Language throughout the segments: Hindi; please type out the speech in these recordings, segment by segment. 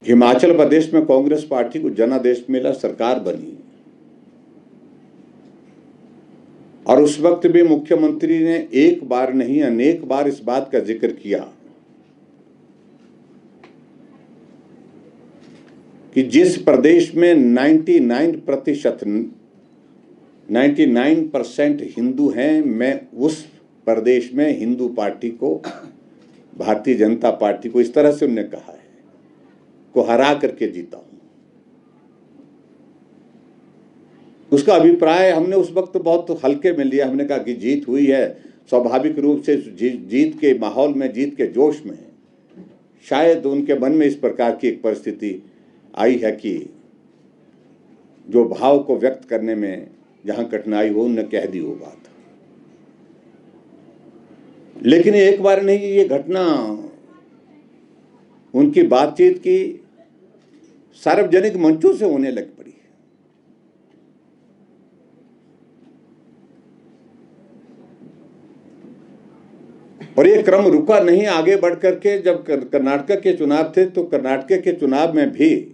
हिमाचल प्रदेश में कांग्रेस पार्टी को जनादेश मिला, सरकार बनी और उस वक्त भी मुख्यमंत्री ने एक बार नहीं अनेक बार इस बात का जिक्र किया कि जिस प्रदेश में 99% हिंदू हैं, मैं उस प्रदेश में हिंदू पार्टी को, भारतीय जनता पार्टी को, इस तरह से उन्होंने कहा है, को हरा करके जीता हूं। उसका अभिप्राय हमने उस वक्त बहुत हल्के में लिया। हमने कहा कि जीत हुई है, स्वाभाविक रूप से जीत के माहौल में, जीत के जोश में शायद उनके मन में इस प्रकार की एक परिस्थिति आई है कि जो भाव को व्यक्त करने में जहां कठिनाई हो, उन्होंने कह दी वो बात। लेकिन एक बार नहीं, ये घटना उनकी बातचीत की सार्वजनिक मंचों से होने लग पड़ी। और ये क्रम रुका नहीं, आगे बढ़ करके जब कर्नाटक के चुनाव थे तो कर्नाटक के चुनाव में भी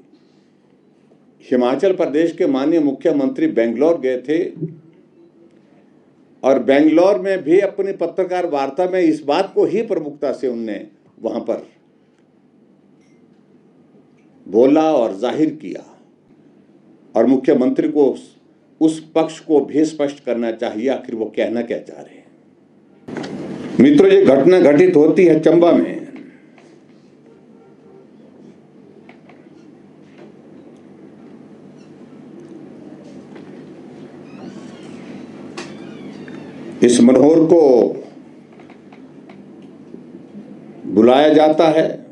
हिमाचल प्रदेश के माननीय मुख्यमंत्री बेंगलोर गए थे और बेंगलोर में भी अपनी पत्रकार वार्ता में इस बात को ही प्रमुखता से उनने वहां पर बोला और जाहिर किया। और मुख्यमंत्री को उस पक्ष को भी स्पष्ट करना चाहिए आखिर वो कहना क्या चाह रहे हैं। मित्रों, ये घटना घटित होती है चंबा में। इस मनोहर को बुलाया जाता है,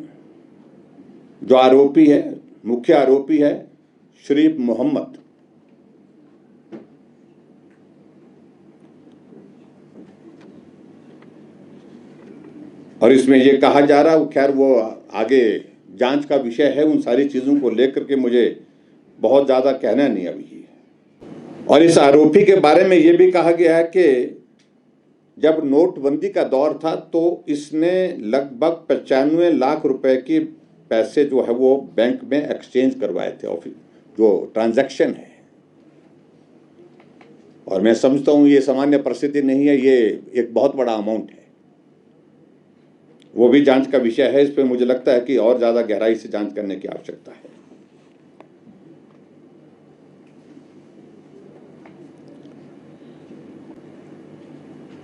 जो आरोपी है, मुख्य आरोपी है शरीफ मोहम्मद। और इसमें यह कहा जा रहा है, खैर वो आगे जांच का विषय है, उन सारी चीजों को लेकर के मुझे बहुत ज्यादा कहना नहीं अभी। और इस आरोपी के बारे में यह भी कहा गया है कि जब नोटबंदी का दौर था तो इसने लगभग 95 लाख रुपए की पैसे जो है वो बैंक में एक्सचेंज करवाए थे, ऑफिस जो ट्रांजैक्शन है। और मैं समझता हूं ये सामान्य परिस्थिति नहीं है, ये एक बहुत बड़ा अमाउंट है। वो भी जांच का विषय है। इस पर मुझे लगता है कि और ज्यादा गहराई से जांच करने की आवश्यकता है।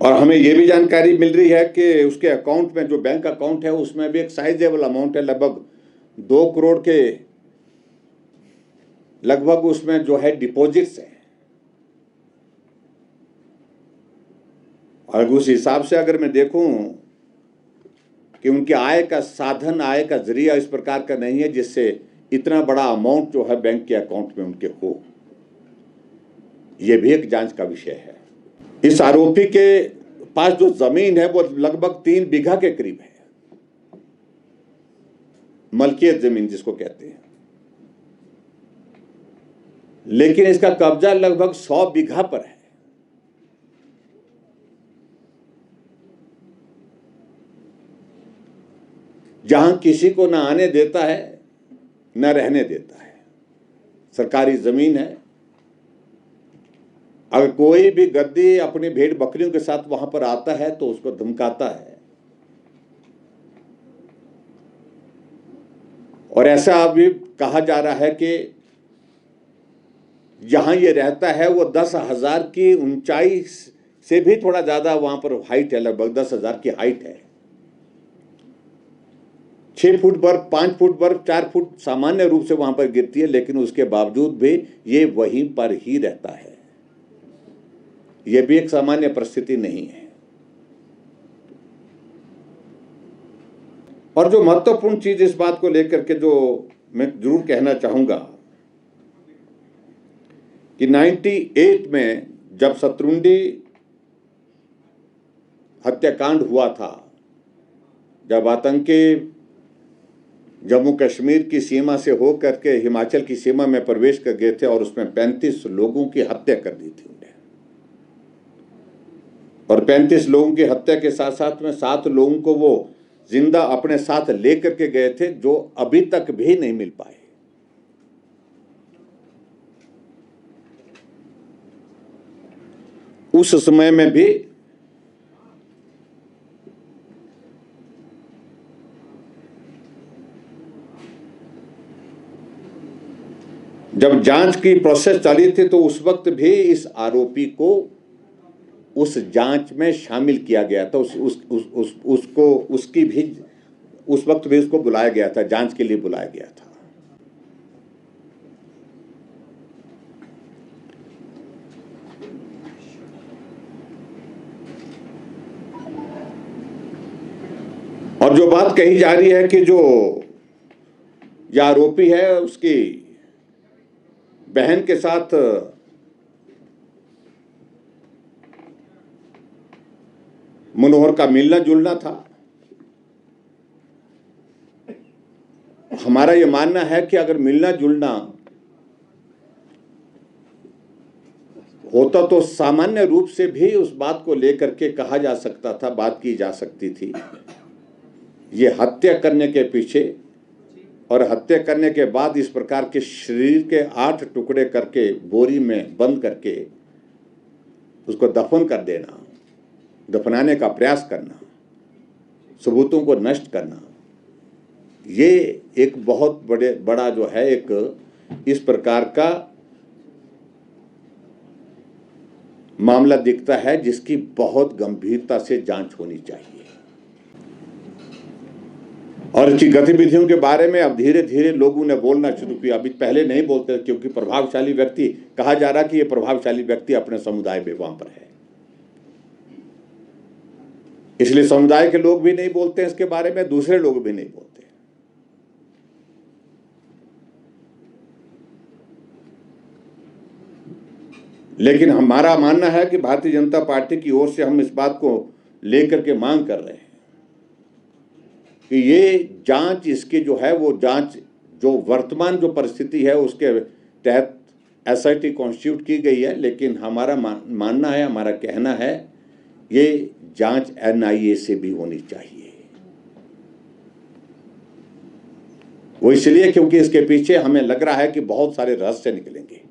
और हमें यह भी जानकारी मिल रही है कि उसके अकाउंट में, जो बैंक अकाउंट है, उसमें भी एक साइजेबल अमाउंट है, लगभग 2 करोड़ के लगभग उसमें जो है डिपॉजिट्स है। और उस हिसाब से अगर मैं देखूं कि उनके आय का साधन, आय का जरिया इस प्रकार का नहीं है जिससे इतना बड़ा अमाउंट जो है बैंक के अकाउंट में उनके हो, यह भी एक जांच का विषय है। इस आरोपी के पास जो जमीन है वो लगभग 3 बीघा के करीब है, मलकियत जमीन जिसको कहते हैं। लेकिन इसका कब्जा लगभग 100 बीघा पर है। जहां किसी को ना आने देता है न रहने देता है। सरकारी जमीन है। अगर कोई भी गद्दी अपनी भेड़ बकरियों के साथ वहां पर आता है तो उसको धमकाता है। और ऐसा अभी कहा जा रहा है कि जहां ये रहता है वो 10,000 की ऊंचाई से भी थोड़ा ज्यादा वहां पर हाइट है, लगभग 10,000 की हाइट है। 6 फुट बर्फ, 5 फुट बर्फ, 4 फुट सामान्य रूप से वहां पर गिरती है, लेकिन उसके बावजूद भी ये वहीं पर ही रहता है। यह भी एक सामान्य परिस्थिति नहीं है। और जो महत्वपूर्ण चीज इस बात को लेकर के जो मैं जरूर कहना चाहूंगा कि 98 में जब शत्रुंडी हत्याकांड हुआ था, जब आतंकी जम्मू कश्मीर की सीमा से होकर के हिमाचल की सीमा में प्रवेश कर गए थे और उसमें 35 लोगों की हत्या कर दी थी उन्हें। और 35 लोगों की हत्या के साथ साथ में 7 लोगों को वो जिंदा अपने साथ लेकर के गए थे, जो अभी तक भी नहीं मिल पाए। उस समय में भी जब जांच की प्रोसेस चली थी तो उस वक्त भी इस आरोपी को उस जांच में शामिल किया गया था। उसको उसकी भी उस वक्त भी उसको बुलाया गया था, जांच के लिए बुलाया गया था। और जो बात कही जा रही है कि जो यह आरोपी है उसकी बहन के साथ मनोहर का मिलना जुलना था, हमारा यह मानना है कि अगर मिलना जुलना होता तो सामान्य रूप से भी उस बात को लेकर के कहा जा सकता था, बात की जा सकती थी। ये हत्या करने के पीछे और हत्या करने के बाद इस प्रकार के शरीर के 8 टुकड़े करके बोरी में बंद करके उसको दफन कर देना, दफनाने का प्रयास करना, सबूतों को नष्ट करना, ये एक बहुत बड़ा जो है एक इस प्रकार का मामला दिखता है जिसकी बहुत गंभीरता से जांच होनी चाहिए। और इसकी गतिविधियों के बारे में अब धीरे धीरे लोगों ने बोलना शुरू किया। अभी पहले नहीं बोलते क्योंकि प्रभावशाली व्यक्ति कहा जा रहा कि ये प्रभावशाली व्यक्ति अपने समुदाय में वहां पर है, इसलिए समुदाय के लोग भी नहीं बोलते इसके बारे में, दूसरे लोग भी नहीं बोलते। लेकिन हमारा मानना है कि भारतीय जनता पार्टी की ओर से हम इस बात को लेकर के मांग कर रहे हैं कि ये जांच, इसकी जो है वो जांच, जो वर्तमान जो परिस्थिति है उसके तहत एसआईटी कॉन्स्टिट्यूट की गई है, लेकिन हमारा मानना है, हमारा कहना है, ये जांच एनआईए से भी होनी चाहिए। वो इसलिए क्योंकि इसके पीछे हमें लग रहा है कि बहुत सारे रहस्य निकलेंगे।